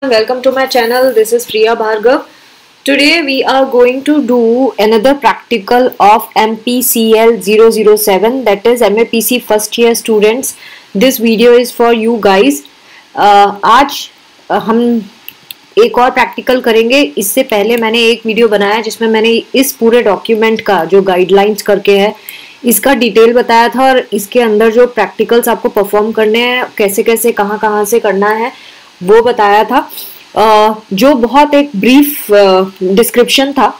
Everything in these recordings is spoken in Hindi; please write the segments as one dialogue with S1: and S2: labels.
S1: Welcome to my channel. This is Priya Bhargav. Today we are going to do another practical of MPCL 007, that is MAPC first year students. This video is for you guys. आज हम एक और प्रैक्टिकल करेंगे. इससे पहले मैंने एक वीडियो बनाया जिसमें मैंने इस पूरे डॉक्यूमेंट का जो गाइडलाइंस करके है इसका डिटेल बताया था और इसके अंदर जो प्रैक्टिकल्स आपको परफॉर्म करने हैं, कैसे कैसे कहाँ से करना है वो बताया था, जो बहुत एक ब्रीफ डिस्क्रिप्शन था.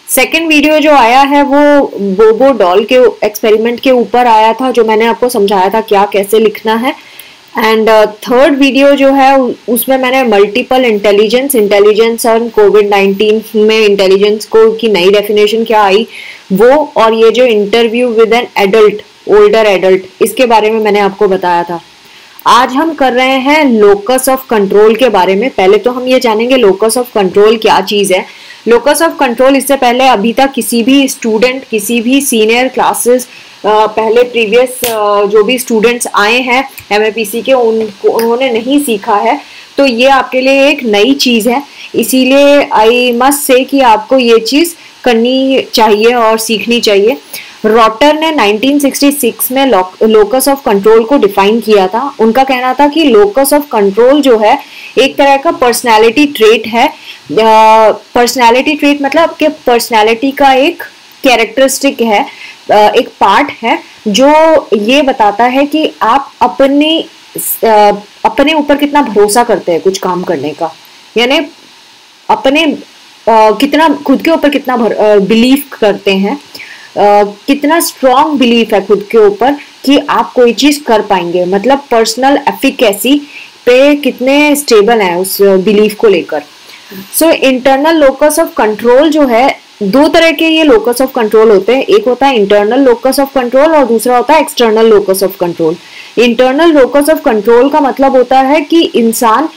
S1: सेकेंड वीडियो जो आया है वो बोबो डॉल के एक्सपेरिमेंट के ऊपर आया था, जो मैंने आपको समझाया था क्या कैसे लिखना है. एंड थर्ड वीडियो जो है उसमें मैंने मल्टीपल इंटेलिजेंस और कोविड-19 में इंटेलिजेंस को की नई डेफिनेशन क्या आई वो, और ये जो interview with an adult, older adult, इसके बारे में मैंने आपको बताया था. आज हम कर रहे हैं लोकस ऑफ कंट्रोल के बारे में. पहले तो हम ये जानेंगे लोकस ऑफ कंट्रोल क्या चीज है. लोकस ऑफ कंट्रोल इससे पहले अभी तक किसी भी स्टूडेंट, किसी भी सीनियर क्लासेस, पहले प्रीवियस जो भी स्टूडेंट्स आए हैं एमएपीसी के, उन्होंने नहीं सीखा है. तो ये आपके लिए एक नई चीज है, इसीलिए आई मस्ट से कि आपको ये चीज करनी चाहिए और सीखनी चाहिए. रॉटर ने 1966 में लोकस ऑफ कंट्रोल को डिफाइन किया था. उनका कहना था कि लोकस ऑफ कंट्रोल जो है एक तरह का पर्सनालिटी ट्रेट है. पर्सनालिटी ट्रेट मतलब कि पर्सनालिटी का एक कैरेक्टरिस्टिक है, एक पार्ट है जो ये बताता है कि आप अपने ऊपर कितना भरोसा करते हैं कुछ काम करने का, यानी अपने कितना खुद के ऊपर कितना बिलीव करते हैं, कितना स्ट्रॉन्ग बिलीफ है खुद के ऊपर कि आप कोई चीज कर पाएंगे. मतलब पर्सनल एफिकेसी पे कितने स्टेबल हैं उस बिलीफ को लेकर. So internal locus of control जो है, दो तरह के ये लोकस ऑफ कंट्रोल होते हैं. एक होता है इंटरनल लोकस ऑफ कंट्रोल और दूसरा होता है external locus of control. Internal locus of control का मतलब होता है कि इंसान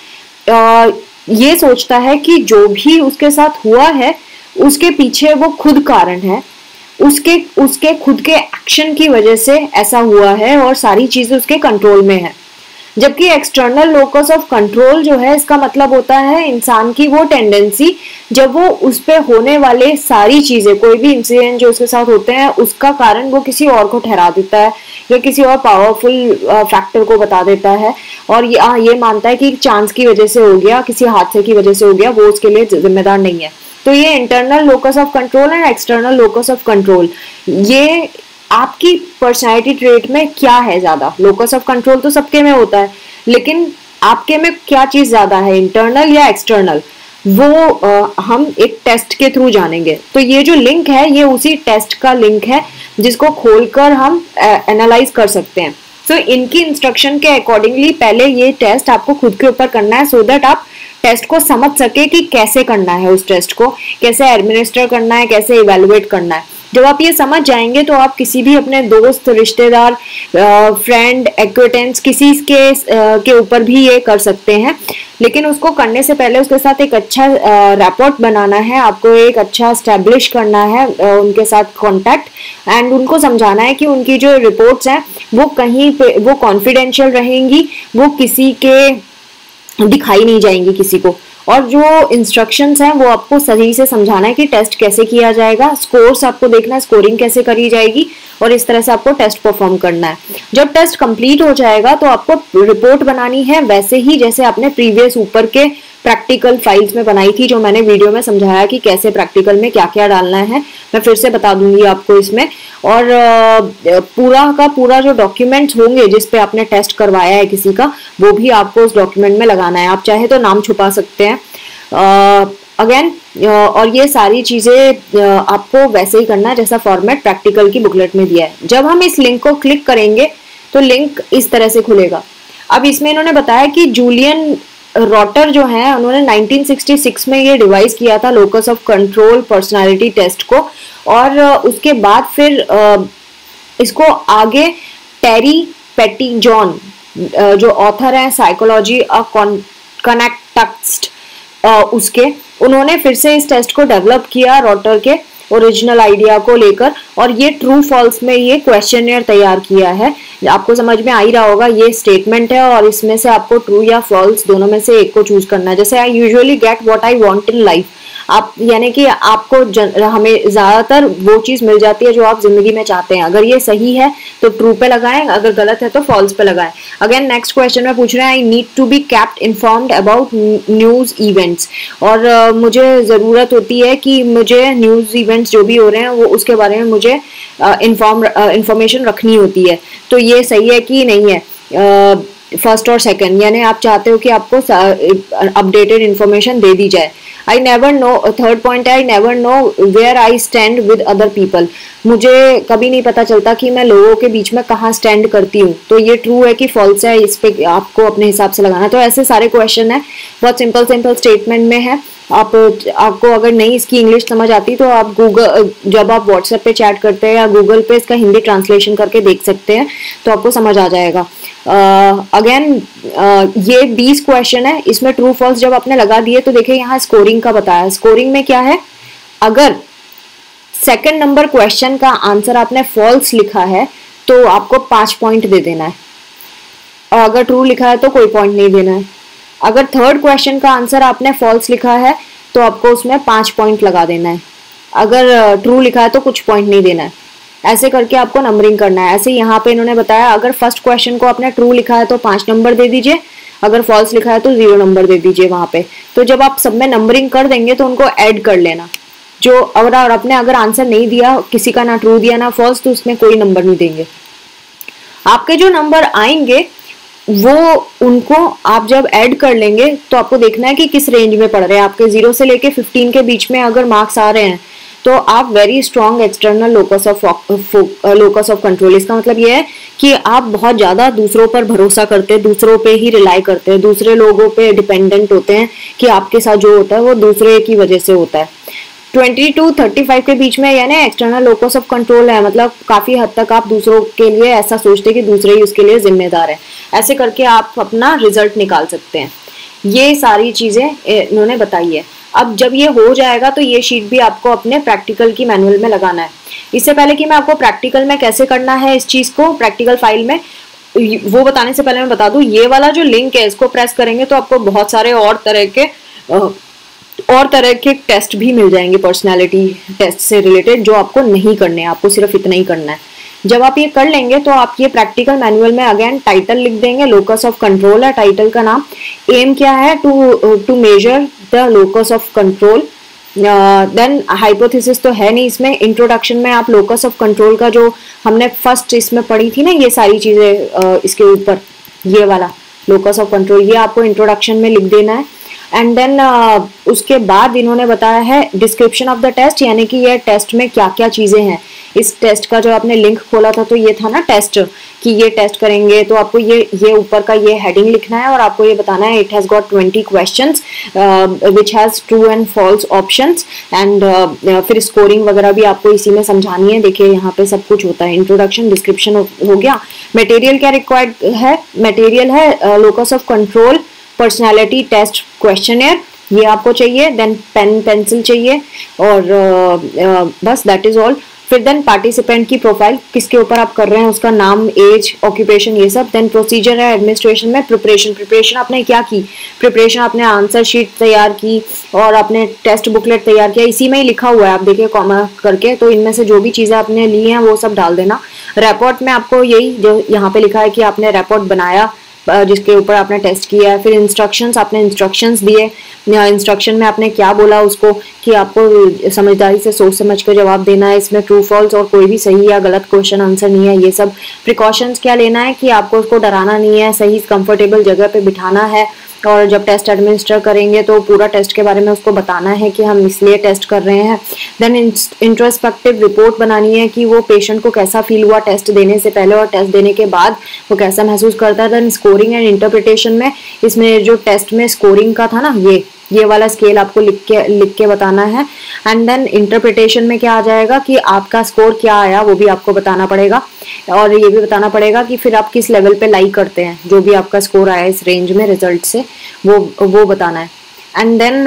S1: ये सोचता है कि जो भी उसके साथ हुआ है उसके पीछे वो खुद कारण है, उसके खुद के एक्शन की वजह से ऐसा हुआ है और सारी चीजें उसके कंट्रोल में है. जबकि एक्सटर्नल लोकस ऑफ कंट्रोल जो है, इसका मतलब होता है इंसान की वो टेंडेंसी जब वो उस पे होने वाले सारी चीजें, कोई भी इंसिडेंट जो उसके साथ होते हैं उसका कारण वो किसी और को ठहरा देता है या किसी और पावरफुल फैक्टर को बता देता है और ये मानता है कि चांस की वजह से हो गया, किसी हादसे की वजह से हो गया, वो उसके लिए जिम्मेदार नहीं है. तो ये internal locus of control and external locus of control, ये आपकी पर्सनालिटी ट्रेट में क्या है ज्यादा. लोकस ऑफ कंट्रोल तो सबके में होता है, लेकिन आपके में क्या चीज ज्यादा है, इंटरनल या एक्सटर्नल, वो हम एक टेस्ट के थ्रू जानेंगे. तो ये जो लिंक है ये उसी टेस्ट का लिंक है जिसको खोलकर हम एनालाइज कर सकते हैं. तो इनकी इंस्ट्रक्शन के अकॉर्डिंगली पहले ये टेस्ट आपको खुद के ऊपर करना है, सो दैट आप टेस्ट को समझ सके कि कैसे करना है, उस टेस्ट को कैसे एडमिनिस्टर करना है, कैसे इवेलुएट करना है. जब आप ये समझ जाएंगे तो आप किसी भी अपने दोस्त, रिश्तेदार, फ्रेंड, एक्वेटेंस, किसी के ऊपर भी ये कर सकते हैं. लेकिन उसको करने से पहले उसके साथ एक अच्छा रैपोर्ट बनाना है, आपको एक अच्छा स्टैब्लिश करना है उनके साथ कांटेक्ट, एंड उनको समझाना है कि उनकी जो रिपोर्ट्स हैं वो कहीं पे वो कॉन्फिडेंशियल रहेंगी, वो किसी के दिखाई नहीं जाएंगी किसी को. और जो इंस्ट्रक्शंस हैं वो आपको सही से समझाना है कि टेस्ट कैसे किया जाएगा, स्कोर्स आपको देखना है, स्कोरिंग कैसे करी जाएगी, और इस तरह से आपको टेस्ट परफॉर्म करना है. जब टेस्ट कंप्लीट हो जाएगा तो आपको रिपोर्ट बनानी है वैसे ही जैसे आपने प्रीवियस ऊपर के प्रैक्टिकल फाइल्स में बनाई थी, जो मैंने वीडियो में समझाया कि कैसे प्रैक्टिकल में क्या क्या डालना है. मैं फिर से बता दूंगी आपको इसमें. और पूरा का पूरा जो डॉक्यूमेंट्स होंगे जिस पे आपने टेस्ट करवाया है किसी का, वो भी आपको उस डॉक्यूमेंट में लगाना है. आप चाहे तो नाम छुपा सकते हैं अगेन. और ये सारी चीजें आपको वैसे ही करना है जैसा फॉर्मेट प्रैक्टिकल की बुकलेट में दिया है. जब हम इस लिंक को क्लिक करेंगे तो लिंक इस तरह से खुलेगा. अब इसमें इन्होंने बताया कि जूलियन रॉटर जो है उन्होंने 1966 में ये डिवाइस किया था locus of control personality test को, और उसके बाद फिर इसको आगे टेरी पेटिजॉन जो ऑथर हैं साइकोलॉजी कनेक्टेक्स्ट, उसके उन्होंने फिर से इस टेस्ट को डेवलप किया रॉटर के ओरिजिनल आइडिया को लेकर, और ये ट्रू फॉल्स में ये क्वेश्चनर तैयार किया है। आपको समझ में आ ही रहा होगा, ये स्टेटमेंट है और इसमें से आपको ट्रू या फॉल्स दोनों में से एक को चूज करना है। जैसे I usually get what I want in life, आप यानी कि आपको हमें ज्यादातर वो चीज मिल जाती है जो आप जिंदगी में चाहते हैं। अगर ये सही है तो ट्रू पे लगाएं, अगर गलत है तो फॉल्स पे लगाएं। अगेन नेक्स्ट क्वेश्चन में पूछ रहे हैं I need to be kept informed about news events, और मुझे जरूरत होती है कि मुझे न्यूज इवेंट्स जो भी हो रहे हैं वो उसके बारे में मुझे इंफॉर्मेशन रखनी होती है। तो ये सही है कि नहीं है, फर्स्ट और सेकंड, यानी आप चाहते हो कि आपको अपडेटेड इंफॉर्मेशन दे दी जाए। I never know, third point है I never know where I stand with other people, मुझे कभी नहीं पता चलता कि मैं लोगों के बीच में कहाँ स्टैंड करती हूँ। तो ये ट्रू है कि फॉल्स है, इस पे आपको अपने हिसाब से लगाना। तो ऐसे सारे क्वेश्चन है, बहुत सिंपल सिंपल स्टेटमेंट में है। आपको अगर नहीं इसकी इंग्लिश समझ आती तो आप गूगल, जब आप व्हाट्सएप पे चैट करते हैं या गूगल पे इसका हिंदी ट्रांसलेशन करके देख सकते हैं, तो आपको समझ आ जाएगा। अगेन ये 20 क्वेश्चन है, इसमें ट्रू फॉल्स जब आपने लगा दिए तो देखिए यहाँ स्कोरिंग का बताया। स्कोरिंग में क्या है, अगर सेकंड नंबर क्वेश्चन का आंसर आपने फॉल्स लिखा है तो आपको 5 पॉइंट दे देना है, और अगर ट्रू लिखा है तो कोई पॉइंट नहीं देना है। अगर थर्ड क्वेश्चन का आंसर आपने फॉल्स लिखा है तो आपको उसमें 5 पॉइंट लगा देना है, अगर ट्रू लिखा है तो कुछ पॉइंट नहीं देना है। ऐसे करके आपको नंबरिंग करना है। ऐसे यहाँ पे इन्होंने बताया अगर फर्स्ट क्वेश्चन को आपने ट्रू लिखा है तो 5 नंबर दे दीजिए, अगर फॉल्स लिखा है तो 0 नंबर दे दीजिए वहां पे। तो जब आप सब में नंबरिंग कर देंगे तो उनको ऐड कर लेना, जो और आपने अगर आंसर नहीं दिया, किसी का ना ट्रू दिया ना फॉल्स, तो उसमें कोई नंबर नहीं देंगे। आपके जो नंबर आएंगे वो उनको आप जब ऐड कर लेंगे तो आपको देखना है कि किस रेंज में पड़ रहे हैं। आपके 0 से लेके 15 के बीच में अगर मार्क्स आ रहे हैं तो आप very strong external locus of control, इसका मतलब ये है कि आप बहुत ज्यादा दूसरों पर भरोसा करते हैं, दूसरों पे ही रिलाई करते हैं, दूसरे लोगों पे डिपेंडेंट होते हैं कि आपके साथ जो होता है वो दूसरे की वजह से होता है। 20 to 35 के बीच में यानी एक्सटर्नल लोकस ऑफ कंट्रोल है, मतलब काफी हद तक आप दूसरों के लिए ऐसा सोचते हैं कि दूसरे ही उसके लिए जिम्मेदार है। ऐसे करके आप अपना रिजल्ट निकाल सकते हैं। ये सारी चीजें इन्होंने बताई है। अब जब ये हो जाएगा तो ये शीट भी आपको अपने प्रैक्टिकल की मैनुअल में लगाना है। इससे पहले कि मैं आपको प्रैक्टिकल में कैसे करना है इस चीज को प्रैक्टिकल फाइल में, वो बताने से पहले मैं बता दूं, ये वाला जो लिंक है इसको प्रेस करेंगे तो आपको बहुत सारे और तरह के टेस्ट भी मिल जाएंगे पर्सनालिटी टेस्ट से रिलेटेड, जो आपको नहीं करने हैं, आपको सिर्फ इतना ही करना है। जब आप ये कर लेंगे तो आप ये प्रैक्टिकल मैनुअल में अगेन टाइटल लिख देंगे, लोकस ऑफ कंट्रोल है टाइटल का नाम। एम क्या है, to measure the locus of control. Then hypothesis तो है नहीं इसमें। इंट्रोडक्शन में आप लोकस ऑफ कंट्रोल का जो हमने फर्स्ट इसमें पढ़ी थी ना, ये सारी चीजें इसके ऊपर, ये वाला लोकस ऑफ कंट्रोल, ये आपको इंट्रोडक्शन में लिख देना है। एंड देन उसके बाद इन्होंने बताया है डिस्क्रिप्शन ऑफ द टेस्ट, यानी कि ये टेस्ट में क्या क्या चीजें हैं। इस टेस्ट का जो आपने लिंक खोला था तो ये था ना टेस्ट, कि ये टेस्ट करेंगे तो आपको ये ऊपर का ये हेडिंग लिखना है और आपको ये बताना है it has got 20 questions which has true and false options. And फिर स्कोरिंग वगैरह भी आपको इसी में समझानी है। देखिए यहाँ पे सब कुछ होता है, इंट्रोडक्शन डिस्क्रिप्शन हो गया। मटेरियल क्या रिक्वायर्ड है, मटेरियल है locus of control, personality test questionnaire, ये आपको चाहिए। देन पेन पेंसिल चाहिए और बस दैट इज ऑल। फिर देन पार्टिसिपेंट की प्रोफाइल, किसके ऊपर आप कर रहे हैं, उसका नाम, एज, ऑक्यूपेशन, ये सब। देन प्रोसीजर है एडमिनिस्ट्रेशन में। प्रिपरेशन आपने क्या की, प्रिपरेशन आपने आंसर शीट तैयार की और आपने टेस्ट बुकलेट तैयार किया, इसी में ही लिखा हुआ है, आप देखिए कॉमा करके। तो इनमें से जो भी चीजें आपने ली हैं वो सब डाल देना। रिपोर्ट में आपको यही जो यहाँ पे लिखा है कि आपने रिपोर्ट बनाया जिसके ऊपर आपने टेस्ट किया है। फिर इंस्ट्रक्शंस, आपने इंस्ट्रक्शंस दिए, इंस्ट्रक्शन में आपने क्या बोला उसको कि आपको समझदारी से सोच समझ कर जवाब देना है। इसमें ट्रू फॉल्स और कोई भी सही या गलत क्वेश्चन आंसर नहीं है। ये सब प्रिकॉशंस क्या लेना है कि आपको उसको डराना नहीं है, सही कंफर्टेबल जगह पे बिठाना है। और जब टेस्ट एडमिनिस्टर करेंगे तो पूरा टेस्ट के बारे में उसको बताना है कि हम इसलिए टेस्ट कर रहे हैं। देन इंट्रोस्पेक्टिव रिपोर्ट बनानी है कि वो पेशेंट को कैसा फील हुआ टेस्ट देने से पहले और टेस्ट देने के बाद वो कैसा महसूस करता है। देन स्कोरिंग एंड इंटरप्रिटेशन में, इसमें जो टेस्ट में स्कोरिंग का था ना, ये वाला स्केल आपको लिख के बताना है। एंड देन इंटरप्रिटेशन में क्या आ जाएगा कि आपका स्कोर क्या आया वो भी आपको बताना पड़ेगा, और ये भी बताना पड़ेगा कि फिर आप किस लेवल पे लाई करते हैं, जो भी आपका स्कोर आया इस रेंज में रिजल्ट से वो बताना है। एंड देन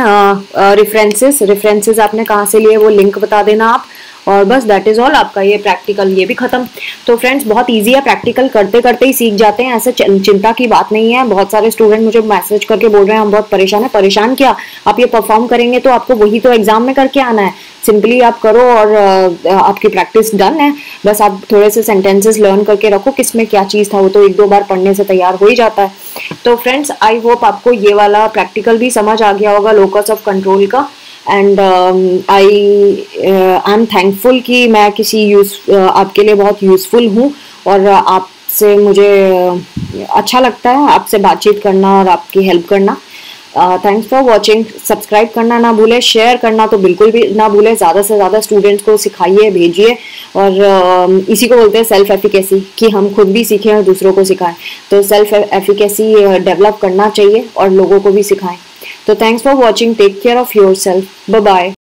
S1: रेफरेंसेस आपने कहाँ से लिए वो लिंक बता देना आप, और बस दैट इज ऑल। आपका ये प्रैक्टिकल ये भी खत्म। तो फ्रेंड्स बहुत इजी है, प्रैक्टिकल करते करते ही सीख जाते हैं, ऐसे चिंता की बात नहीं है। बहुत सारे स्टूडेंट मुझे मैसेज करके बोल रहे हैं हम बहुत परेशान है। परेशान क्या, आप ये परफॉर्म करेंगे तो आपको वही तो एग्जाम में करके आना है, सिंपली आप करो और आपकी प्रैक्टिस डन है। बस आप थोड़े से सेंटेंसेस लर्न करके रखो किसमें क्या चीज था, वो तो एक दो बार पढ़ने से तैयार हो ही जाता है। तो फ्रेंड्स आई होप आपको ये वाला प्रैक्टिकल भी समझ आ गया होगा लोकस ऑफ कंट्रोल का। एंड आई एम थैंकफुल कि मैं आपके लिए बहुत यूजफुल हूँ, और आपसे मुझे अच्छा लगता है आपसे बातचीत करना और आपकी हेल्प करना। Thanks for watching. सब्सक्राइब करना ना भूले, शेयर करना तो बिल्कुल भी ना भूले, ज़्यादा से ज़्यादा स्टूडेंट्स को सिखाइए, भेजिए। और इसी को बोलते हैं सेल्फ एफिकेसी, कि हम खुद भी सीखें और दूसरों को सिखाएं। तो सेल्फ एफिकेसी डेवलप करना चाहिए और लोगों को भी सिखाएं। तो thanks for watching, take care of yourself, bye bye.